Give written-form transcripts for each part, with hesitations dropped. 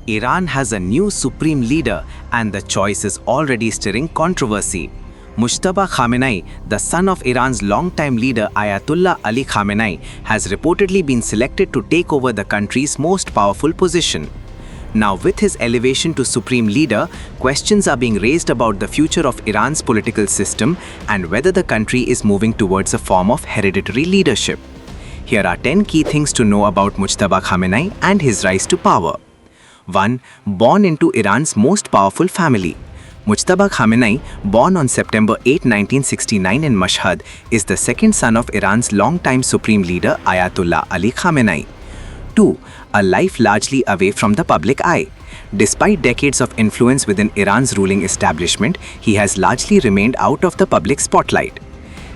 Iran has a new supreme leader and the choice is already stirring controversy. Mujtaba Khamenei, the son of Iran's longtime leader Ayatollah Ali Khamenei, has reportedly been selected to take over the country's most powerful position. Now, with his elevation to supreme leader, questions are being raised about the future of Iran's political system and whether the country is moving towards a form of hereditary leadership. Here are 10 key things to know about Mujtaba Khamenei and his rise to power. 1. Born into Iran's most powerful family. Mujtaba Khamenei, born on September 8, 1969 in Mashhad, is the second son of Iran's longtime supreme leader Ayatollah Ali Khamenei. 2. A life largely away from the public eye. Despite decades of influence within Iran's ruling establishment, he has largely remained out of the public spotlight.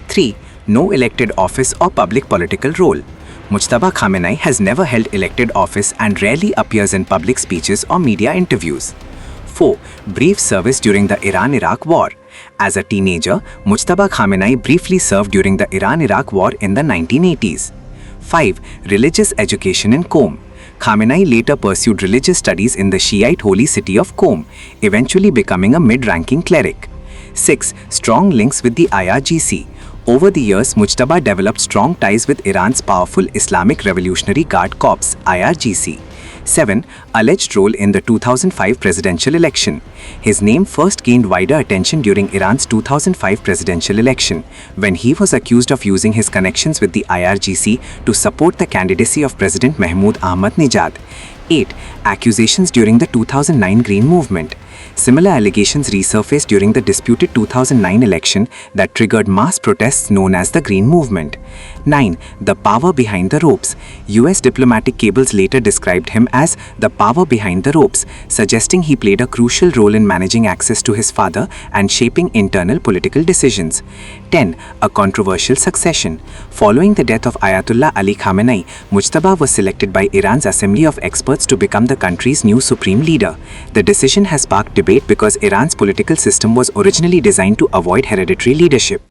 3. No elected office or public political role. Mujtaba Khamenei has never held elected office and rarely appears in public speeches or media interviews. 4. Brief service during the Iran-Iraq War. As a teenager, Mujtaba Khamenei briefly served during the Iran-Iraq War in the 1980s. 5. Religious education in Qom. Khamenei later pursued religious studies in the Shiite holy city of Qom, eventually becoming a mid-ranking cleric. 6. Strong links with the IRGC. Over the years, Mujtaba developed strong ties with Iran's powerful Islamic Revolutionary Guard Corps, IRGC. 7. Alleged role in the 2005 presidential election. His name first gained wider attention during Iran's 2005 presidential election, when he was accused of using his connections with the IRGC to support the candidacy of President Mahmoud Ahmadinejad. 8. Accusations during the 2009 Green Movement. Similar allegations resurfaced during the disputed 2009 election that triggered mass protests known as the Green Movement. 9. The power behind the ropes. US diplomatic cables later described him as the power behind the ropes, suggesting he played a crucial role in managing access to his father and shaping internal political decisions. 10. A controversial succession. Following the death of Ayatollah Ali Khamenei, Mujtaba was selected by Iran's Assembly of Experts to become the country's new supreme leader. The decision has sparked debate because Iran's political system was originally designed to avoid hereditary leadership.